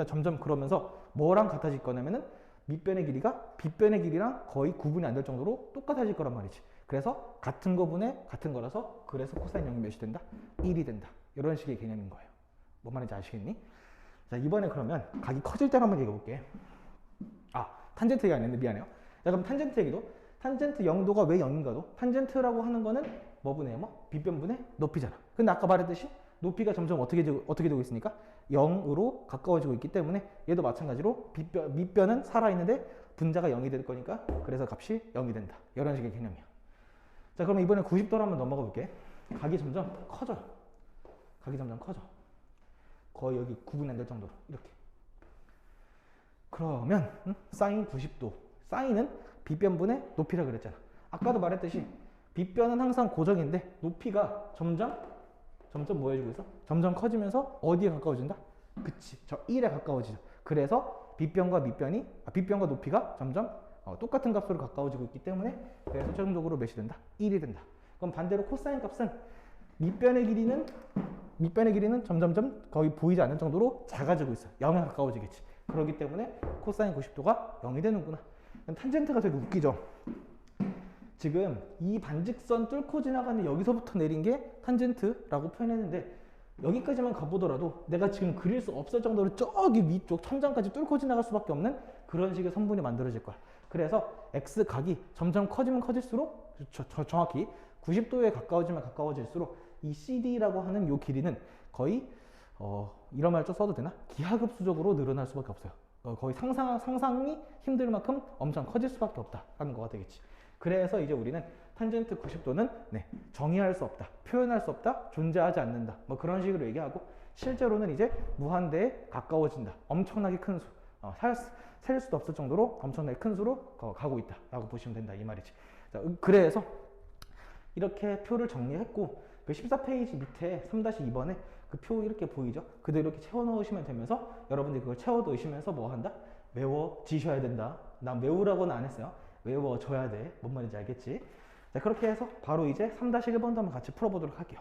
점점 그러면서 뭐랑 같아질 거냐면은 밑변의 길이가 빗변의 길이랑 거의 구분이 안 될 정도로 똑같아질 거란 말이지. 그래서 같은 거분의 같은 거라서 그래서 코사인 0이 몇이 된다? 1이 된다. 이런 식의 개념인 거예요. 뭔 말인지 아시겠니? 자, 이번에 그러면 각이 커질 때를 한번 얘기해 볼게. 탄젠트 얘기 안 했는데 미안해요. 자, 그럼 탄젠트 얘기도 탄젠트 0도가 왜 0인가도 탄젠트라고 하는 거는 뭐분의 뭐? 빗변분의 높이잖아. 근데 아까 말했듯이 높이가 점점 어떻게 되고 있으니까 0으로 가까워지고 있기 때문에 얘도 마찬가지로 밑변은 살아있는데 분자가 0이 될 거니까 그래서 값이 0이 된다. 이런 식의 개념이야. 자, 그럼 이번에 90도로 한번 넘어가 볼게. 각이 점점 커져. 거의 여기 구분이 안 될 정도로 이렇게. 그러면 사인 90도. 사인은 빗변분의 높이라 그랬잖아. 아까도 말했듯이 빗변은 항상 고정인데 높이가 점점 뭐 해주고 있어? 점점 커지면서 어디에 가까워진다? 그치, 저 1에 가까워지죠. 그래서 빗변과 높이가 점점 똑같은 값으로 가까워지고 있기 때문에 그래서 최종적으로 몇이 된다? 1이 된다. 그럼 반대로 코사인 값은 밑변의 길이는 점점점 거의 보이지 않는 정도로 작아지고 있어. 0에 가까워지겠지. 그렇기 때문에 코사인 90도가 0이 되는구나. 탄젠트가 되게 웃기죠. 지금 이 반직선 뚫고 지나가는 여기서부터 내린 게 탄젠트라고 표현했는데 여기까지만 가보더라도 내가 지금 그릴 수 없을 정도로 저기 위쪽 천장까지 뚫고 지나갈 수밖에 없는 그런 식의 선분이 만들어질 거야. 그래서 X각이 점점 커지면 커질수록 정확히 90도에 가까워지면 가까워질수록 이 CD라고 하는 이 길이는 거의 이런 말 좀 써도 되나? 기하급수적으로 늘어날 수밖에 없어요. 거의 상상이 힘들 만큼 엄청 커질 수밖에 없다라는 거가 되겠지. 그래서 이제 우리는 탄젠트 90도는 정의할 수 없다, 표현할 수 없다, 존재하지 않는다, 뭐 그런 식으로 얘기하고 실제로는 이제 무한대에 가까워진다. 엄청나게 큰 수, 셀 수도 없을 정도로 엄청나게 큰 수로 가고 있다라고 보시면 된다 이 말이지. 자, 그래서 이렇게 표를 정리했고 그 14페이지 밑에 3-2번에 그 표 이렇게 보이죠? 그대로 이렇게 채워 넣으시면 되면서 여러분들이 그걸 채워 넣으시면서 뭐 한다? 외워지셔야 된다. 난 외우라고는 안 했어요. 외워줘야 돼. 뭔 말인지 알겠지? 자, 그렇게 해서 바로 이제 3-1번도 한번 같이 풀어보도록 할게요.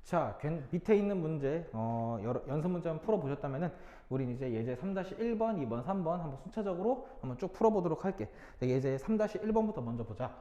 자, 밑에 있는 문제, 연습 문제 한번 풀어보셨다면은 우린 이제 예제 3-1번, 2번, 3번 한번 순차적으로 한번 쭉 풀어보도록 할게. 예제 3-1번부터 먼저 보자.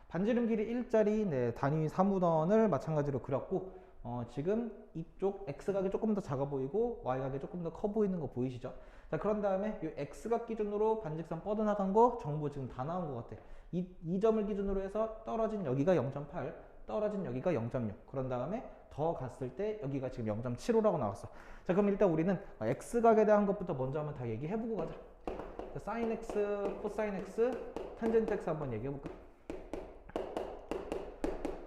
반지름 길이 1짜리 단위 사무선을 마찬가지로 그렸고 지금 이쪽 X각이 조금 더 작아 보이고 Y각이 조금 더 커 보이는 거 보이시죠? 자, 그런 다음에 이 X각 기준으로 반직선 뻗어나간 거 정보 지금 다 나온 것 같아. 이 점을 기준으로 해서 떨어진 여기가 0.8, 떨어진 여기가 0.6. 그런 다음에 더 갔을 때 여기가 지금 0.75라고 나왔어. 자, 그럼 일단 우리는 X각에 대한 것부터 먼저 한번 다 얘기해보고 가자. 자, 사인 X, 코사인 X, 탄젠트 X 한번 얘기해볼까?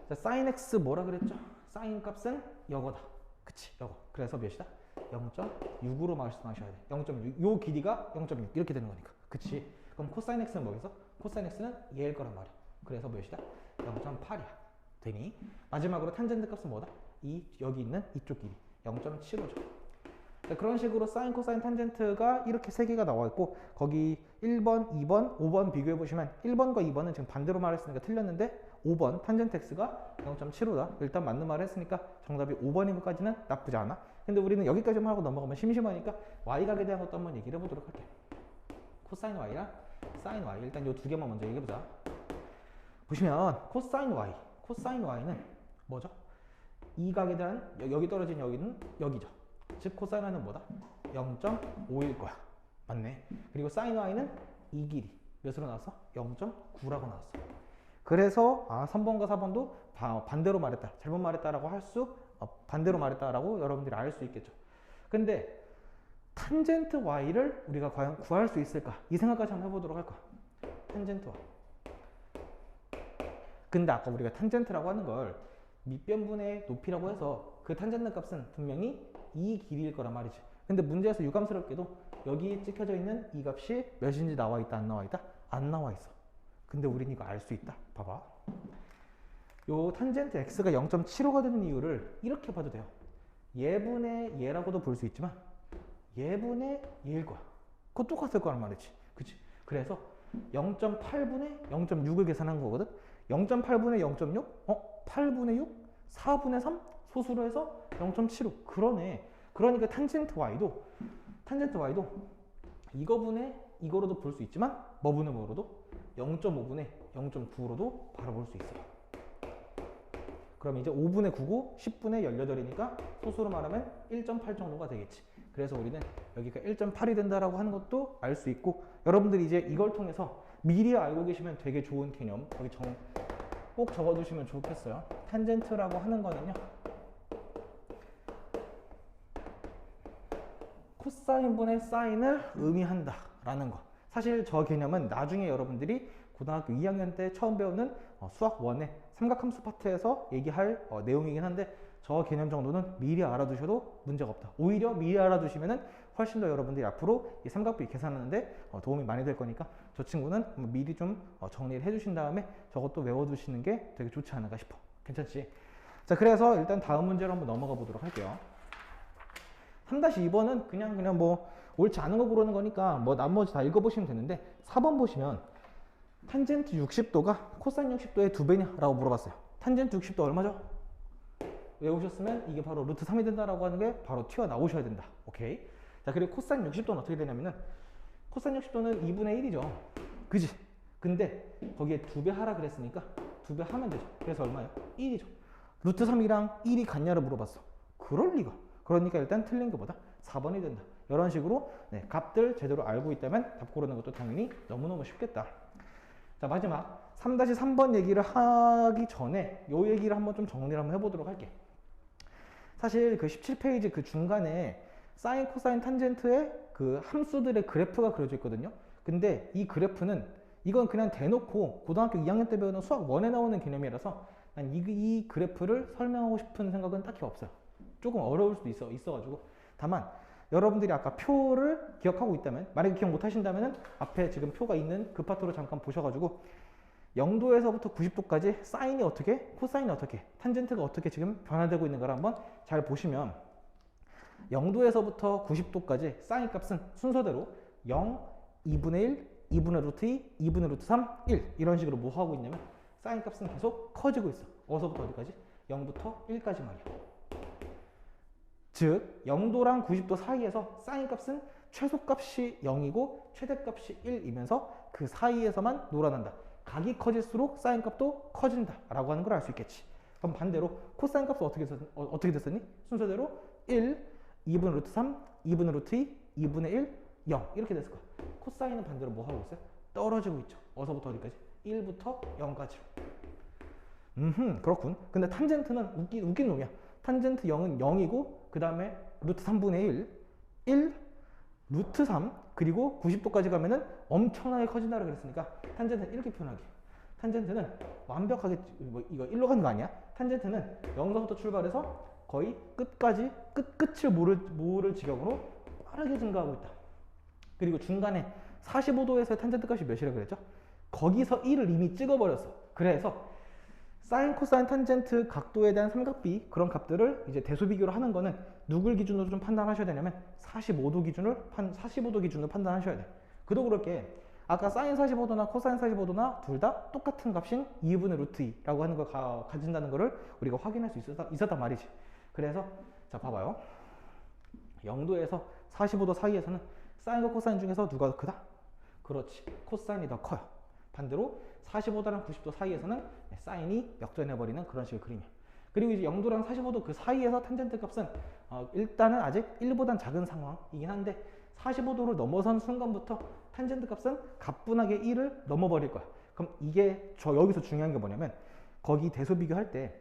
자, 사인 X 뭐라 그랬죠? 사인 값은 여거다. 그치, 여거. 그래서 몇이다? 0.6으로 말씀하셔야 돼. 0.6. 요 길이가 0.6 이렇게 되는 거니까. 그치? 그럼 코사인 X는 뭐겠어? 코사인 X는 얘일 거란 말이야. 그래서 몇이다? 0.8이야. 되니? 마지막으로 탄젠트 값은 뭐다? 여기 있는 이쪽 길이 0.75죠. 그런 식으로 사인, 코사인, 탄젠트가 이렇게 세 개가 나와 있고 거기 1번, 2번, 5번 비교해 보시면 1번과 2번은 지금 반대로 말했으니까 틀렸는데 5번 탄젠트 x가 0.75다. 일단 맞는 말을 했으니까 정답이 5번인 것까지는 나쁘지 않아. 근데 우리는 여기까지만 하고 넘어가면 심심하니까 y각에 대한 것도 한번 얘기를 해보도록 할게. 코사인 y랑 사인 y 일단 이 두 개만 먼저 얘기해 보자. 보시면 코사인 y는 뭐죠? 이 각에 대한 여기 떨어진 여기는 여기죠. 즉 코사인 y는 뭐다? 0.5일 거야. 맞네. 그리고 사인 y는 이 길이 몇으로 나왔어? 0.9라고 나왔어. 그래서 3번과 4번도 반대로 말했다, 잘못 말했다라고 반대로 말했다라고 여러분들이 알 수 있겠죠. 근데 탄젠트 y를 우리가 과연 구할 수 있을까? 이 생각까지 한번 해보도록 할 거야. 탄젠트 y. 근데 아까 우리가 탄젠트라고 하는 걸 밑변분의 높이라고 해서 그 탄젠트 값은 분명히 이 길이일 거란 말이지. 근데 문제에서 유감스럽게도 여기 찍혀져 있는 이 값이 몇인지 나와 있다, 안 나와 있다? 안 나와 있어. 근데 우린 이거 알 수 있다. 봐봐. 요 탄젠트 x가 0.75가 되는 이유를 이렇게 봐도 돼요. 얘분의 얘라고도 볼 수 있지만 얘분의 얘일 거야. 그거 똑같을 거란 말이지. 그치? 그래서 0.8분의 0.6을 계산한 거거든. 0.8분의 0.6? 8분의 6? 4분의 3? 소수로 해서 0.75. 그러네. 그러니까 탄젠트 y도 이거분의 이거로도 볼 수 있지만 뭐분의 뭐로도 0.5분의 0.9로도 바라볼 수 있어요. 그럼 이제 5분의 9고 10분의 18이니까 소수로 말하면 1.8 정도가 되겠지. 그래서 우리는 여기가 1.8이 된다라고 하는 것도 알 수 있고, 여러분들이 이제 이걸 통해서 미리 알고 계시면 되게 좋은 개념, 여기 꼭 적어두시면 좋겠어요. 탄젠트라고 하는 거는요, 코사인분의 사인을 의미한다 라는 거. 사실 저 개념은 나중에 여러분들이 고등학교 2학년 때 처음 배우는 수학 1의 삼각함수 파트에서 얘기할 내용이긴 한데 저 개념 정도는 미리 알아두셔도 문제가 없다. 오히려 미리 알아두시면은 훨씬 더 여러분들이 앞으로 이 삼각비 계산하는데 도움이 많이 될 거니까 저 친구는 미리 좀 정리를 해주신 다음에 저것도 외워두시는 게 되게 좋지 않을까 싶어. 괜찮지? 자, 그래서 일단 다음 문제로 한번 넘어가 보도록 할게요. 3-2번은 그냥 뭐 옳지 않은 거 고르는 거니까 뭐 나머지 다 읽어보시면 되는데 4번 보시면 탄젠트 60도가 코사인 60도의 2배냐? 라고 물어봤어요. 탄젠트 60도 얼마죠? 외우셨으면 이게 바로 루트 3이 된다라고 하는 게 바로 튀어나오셔야 된다. 오케이? 자, 그리고 코사인 60도는 어떻게 되냐면은 코사인 60도는 2분의 1이죠. 그지? 근데 거기에 2배 하라 그랬으니까 2배 하면 되죠. 그래서 얼마예요? 1이죠. 루트 3이랑 1이 같냐를 물어봤어. 그럴 리가. 그러니까 일단 틀린 것보다 4번이 된다. 이런 식으로 값들 제대로 알고 있다면 답 고르는 것도 당연히 너무너무 쉽겠다. 자, 마지막 3-3번 얘기를 하기 전에 요 얘기를 한번 좀 정리를 한번 해보도록 할게. 사실 그 17페이지 그 중간에 사인, 코사인, 탄젠트의 그 함수들의 그래프가 그려져 있거든요. 근데 이 그래프는 이건 그냥 대놓고 고등학교 2학년 때 배우는 수학 1에 나오는 개념이라서 난 이 그래프를 설명하고 싶은 생각은 딱히 없어요. 조금 어려울 수도 있어가지고. 다만 여러분들이 아까 표를 기억하고 있다면, 만약에 기억 못 하신다면 앞에 지금 표가 있는 그 파트로 잠깐 보셔가지고 0도에서부터 90도까지 사인이 어떻게, 코사인이 어떻게, 탄젠트가 어떻게 지금 변화되고 있는가를 한번 잘 보시면 0도에서부터 90도까지 사인 값은 순서대로 0, 2분의 1, 2분의 루트 2, 2분의 루트 3, 1 이런 식으로 뭐 하고 있냐면 사인 값은 계속 커지고 있어. 어디서부터 어디까지? 0부터 1까지 말이야. 즉 0도랑 90도 사이에서 사인 값은 최소값이 0이고 최대값이 1이면서 그 사이에서만 놀아난다. 각이 커질수록 사인 값도 커진다 라고 하는 걸 알 수 있겠지. 그럼 반대로 코사인 값은 어떻게 됐었니? 순서대로 1, 2분의 루트 3, 2분의 루트 2, 2분의 1, 0 이렇게 됐을 거야. 코사인은 반대로 뭐 하고 있어요? 떨어지고 있죠. 어디서부터 어디까지? 1부터 0까지로. 그렇군. 근데 탄젠트는 웃긴 놈이야. 탄젠트 0은 0이고 그 다음에 루트 3분의 1, 루트 3 그리고 90도까지 가면은 엄청나게 커진다고 그랬으니까 탄젠트는 이렇게 표현하기. 탄젠트는 완벽하게 이거 1로 가는 거 아니야? 탄젠트는 0서부터 출발해서 거의 끝까지 끝을 모를 지경으로 빠르게 증가하고 있다. 그리고 중간에 45도에서의 탄젠트 값이 몇이라고 그랬죠? 거기서 1을 이미 찍어버렸어. 그래서 사인, 코사인, 탄젠트 각도에 대한 삼각비 그런 값들을 이제 대수 비교를 하는 거는 누굴 기준으로 좀 판단하셔야 되냐면 45도 기준으로 판단하셔야 돼. 그도 그렇게 아까 사인 45도나 코사인 45도나 둘 다 똑같은 값인 2분의 루트 2라고 하는 걸 가진다는 거를 우리가 확인할 수 있었단 말이지. 그래서 자 봐봐요. 0도에서 45도 사이에서는 사인과 코사인 중에서 누가 더 크다? 그렇지. 코사인이 더 커요. 반대로 45도랑 90도 사이에서는 사인이 역전해버리는 그런 식의 그림이에요. 그리고 이제 0도랑 45도 그 사이에서 탄젠트 값은 일단은 아직 1보단 작은 상황이긴 한데 45도를 넘어선 순간부터 탄젠트 값은 가뿐하게 1을 넘어버릴 거야. 그럼 이게 여기서 중요한 게 뭐냐면 거기 대소 비교할 때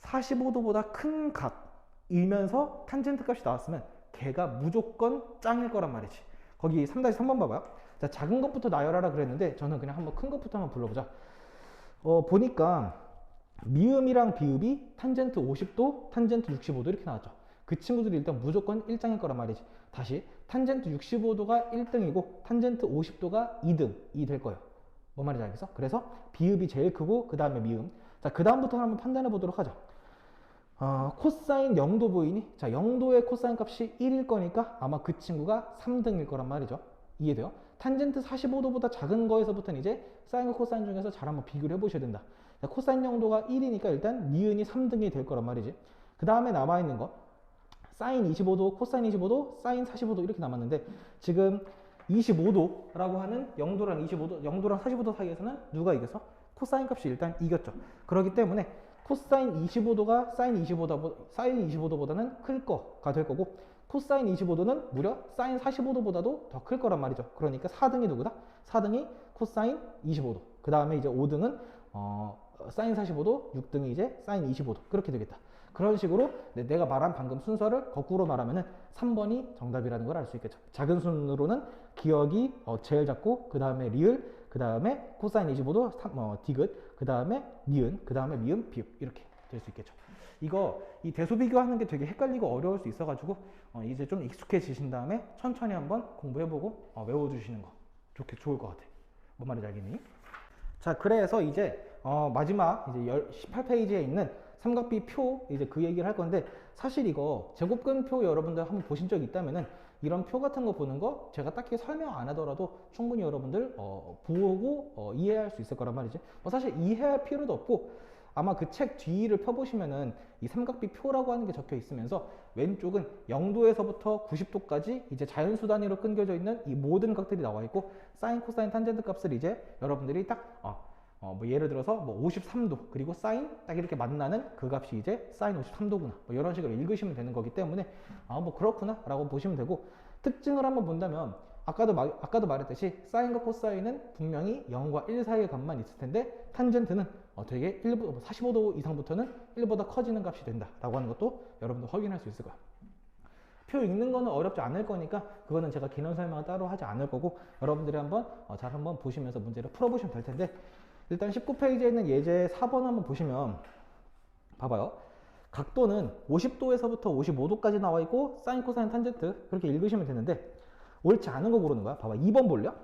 45도보다 큰 각이면서 탄젠트 값이 나왔으면 걔가 무조건 짱일 거란 말이지. 거기 3-3번 봐봐요. 자, 작은 것부터 나열하라 그랬는데 저는 그냥 한번 큰 것부터 한번 불러보자. 보니까 미음이랑 비읍이 탄젠트 50도, 탄젠트 65도 이렇게 나왔죠. 그 친구들이 일단 무조건 1장일 거란 말이지. 다시 탄젠트 65도가 1등이고 탄젠트 50도가 2등이 될 거예요. 뭔 말인지 알겠어? 그래서 비읍이 제일 크고 그 다음에 미음. 자, 그 다음부터 한번 판단해 보도록 하죠. 코사인 0도 보이니? 자, 0도의 코사인 값이 1일 거니까 아마 그 친구가 3등일 거란 말이죠. 이해돼요? 탄젠트 45도보다 작은 거에서부터는 이제 사인과 코사인 중에서 잘 한번 비교를 해보셔야 된다. 자, 코사인 0도가 1이니까 일단 니은이 3등이 될 거란 말이지. 그 다음에 남아있는 거 사인 25도, 코사인 25도, 사인 45도 이렇게 남았는데 지금 25도라고 하는 0도랑 45도 사이에서는 누가 이겨서? 코사인 값이 일단 이겼죠. 그렇기 때문에 코사인 25도가 사인 25도보다는 클 거가 될 거고 코사인 25도는 무려 사인 45도보다도 더 클 거란 말이죠. 그러니까 4등이 누구다? 4등이 코사인 25도. 그 다음에 이제 5등은 사인 45도, 6등이 이제 사인 25도. 그렇게 되겠다. 그런 식으로 내가 말한 방금 순서를 거꾸로 말하면은 3번이 정답이라는 걸 알 수 있겠죠. 작은 순으로는 기억이 제일 작고 그 다음에 리을, 그 다음에 코사인 25도 디귿, 그 다음에 니은, 그 다음에 미음, 비읍 이렇게 될 수 있겠죠. 이거 이 대소 비교하는 게 되게 헷갈리고 어려울 수 있어가지고 이제 좀 익숙해지신 다음에 천천히 한번 공부해보고 외워주시는 거 좋을 것 같아. 뭔 말인지 알겠니? 자, 그래서 이제 마지막 이제 18페이지에 있는 삼각비 표 이제 그 얘기를 할 건데, 사실 이거 제곱근표 여러분들 한번 보신 적 있다면은 이런 표 같은 거 보는 거 제가 딱히 설명 안 하더라도 충분히 여러분들 보고 이해할 수 있을 거란 말이지. 사실 이해할 필요도 없고, 아마 그 책 뒤를 펴보시면은 이 삼각비 표라고 하는 게 적혀 있으면서 왼쪽은 0도에서부터 90도까지 이제 자연수 단위로 끊겨져 있는 이 모든 값들이 나와 있고, 사인, 코사인, 탄젠트 값을 이제 여러분들이 딱 뭐 예를 들어서 뭐 53도 그리고 사인 딱 이렇게 만나는 그 값이 이제 사인 53도구나 뭐 이런 식으로 읽으시면 되는 거기 때문에 뭐 그렇구나 라고 보시면 되고, 특징을 한번 본다면 아까도 말했듯이 사인과 코사인은 분명히 0과 1 사이의 값만 있을 텐데, 탄젠트는 되게 45도 이상부터는 1보다 커지는 값이 된다 라고 하는 것도 여러분들 확인할 수 있을 거야. 표 읽는 거는 어렵지 않을 거니까 그거는 제가 기능 설명을 따로 하지 않을 거고, 여러분들이 한번 잘 한번 보시면서 문제를 풀어보시면 될 텐데, 일단 19페이지에 있는 예제 4번 한번 보시면 봐봐요. 각도는 50도에서부터 55도까지 나와 있고 사인, 코사인, 탄젠트 그렇게 읽으시면 되는데, 옳지 않은 거 고르는 거야. 봐봐, 2번 볼려?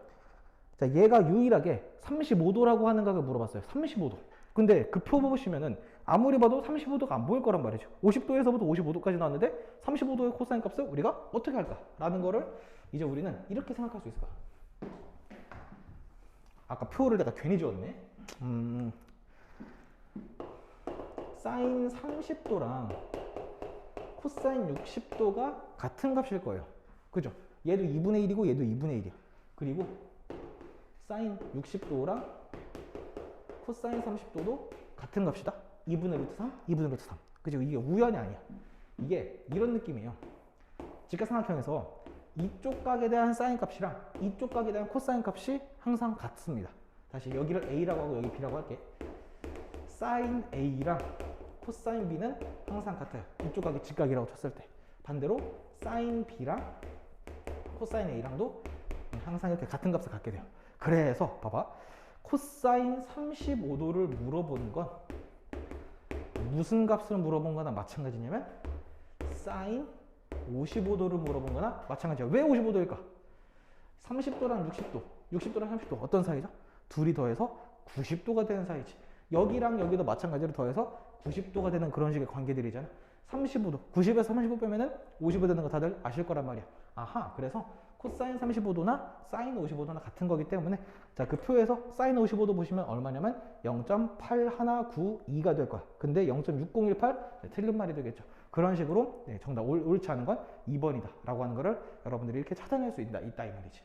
자, 얘가 유일하게 35도라고 하는 각을 물어봤어요. 35도. 근데 그 표 보시면은 아무리 봐도 35도가 안 보일 거란 말이죠. 50도에서부터 55도까지 나왔는데 35도의 코사인 값을 우리가 어떻게 할까? 라는 거를 이제 우리는 이렇게 생각할 수 있을 거야. 아까 표를 내가 괜히 지웠네. 사인 30도랑 코사인 60도가 같은 값일 거예요. 그죠? 얘도 2분의 1이고 얘도 2분의 1이야. 그리고 사인 60도랑 코사인 30도도 같은 값이다. 2분의 루트 3, 2분의 루트 3. 그죠? 이게 우연이 아니야. 이게 이런 느낌이에요. 직각삼각형에서 이쪽 각에 대한 사인 값이랑 이쪽 각에 대한 코사인 값이 항상 같습니다. 다시 여기를 A라고 하고 여기 B라고 할게. 사인 A랑 코사인 B는 항상 같아요. 이쪽 각이 직각이라고 쳤을 때. 반대로 사인 B랑 코사인 A랑도 항상 이렇게 같은 값을 갖게 돼요. 그래서 봐봐, 코사인 35도를 물어보는 건 무슨 값을 물어본 거나 마찬가지냐면 사인 55도를 물어본 거나 마찬가지야. 왜 55도일까? 30도랑 60도, 60도랑 30도 어떤 사이죠? 둘이 더해서 90도가 되는 사이지. 여기랑 여기도 마찬가지로 더해서 90도가 되는 그런 식의 관계들이잖아. 35도, 90에서 35 빼면은 55 되는 거 다들 아실 거란 말이야. 아하, 그래서 코사인 35도나 사인 55도나 같은 거기 때문에, 자, 그 표에서 사인 55도 보시면 얼마냐면 0.8192가 될 거야. 근데 0.6018 틀린 말이 되겠죠. 그런 식으로 정답 옳지 않은 건 2번이다 라고 하는 거를 여러분들이 이렇게 찾아낼 수 있다 이 말이지.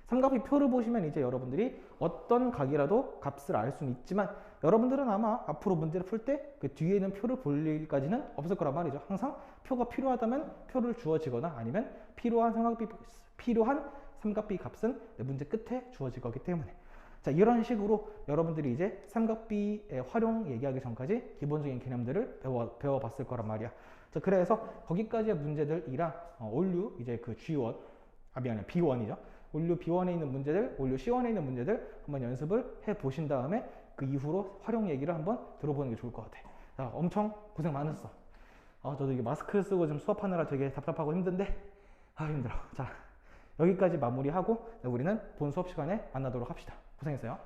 삼각비 표를 보시면 이제 여러분들이 어떤 각이라도 값을 알 수는 있지만, 여러분들은 아마 앞으로 문제를 풀 때 그 뒤에 있는 표를 볼 일까지는 없을 거란 말이죠. 항상 표가 필요하다면 표를 주어지거나 아니면 필요한 삼각비 값은 문제 끝에 주어질 거기 때문에, 자, 이런 식으로 여러분들이 이제 삼각비의 활용 얘기하기 전까지 기본적인 개념들을 배워봤을 거란 말이야. 자, 그래서 거기까지의 문제들이랑 올류 이제 그 G1, B1이죠. 올류 B1에 있는 문제들, 올류 C1에 있는 문제들 한번 연습을 해 보신 다음에 그 이후로 활용 얘기를 한번 들어보는 게 좋을 것 같아. 자, 엄청 고생 많았어. 저도 이게 마스크를 쓰고 좀 수업하느라 되게 답답하고 힘든데, 힘들어. 자, 여기까지 마무리하고 우리는 본 수업 시간에 만나도록 합시다. 고생했어요.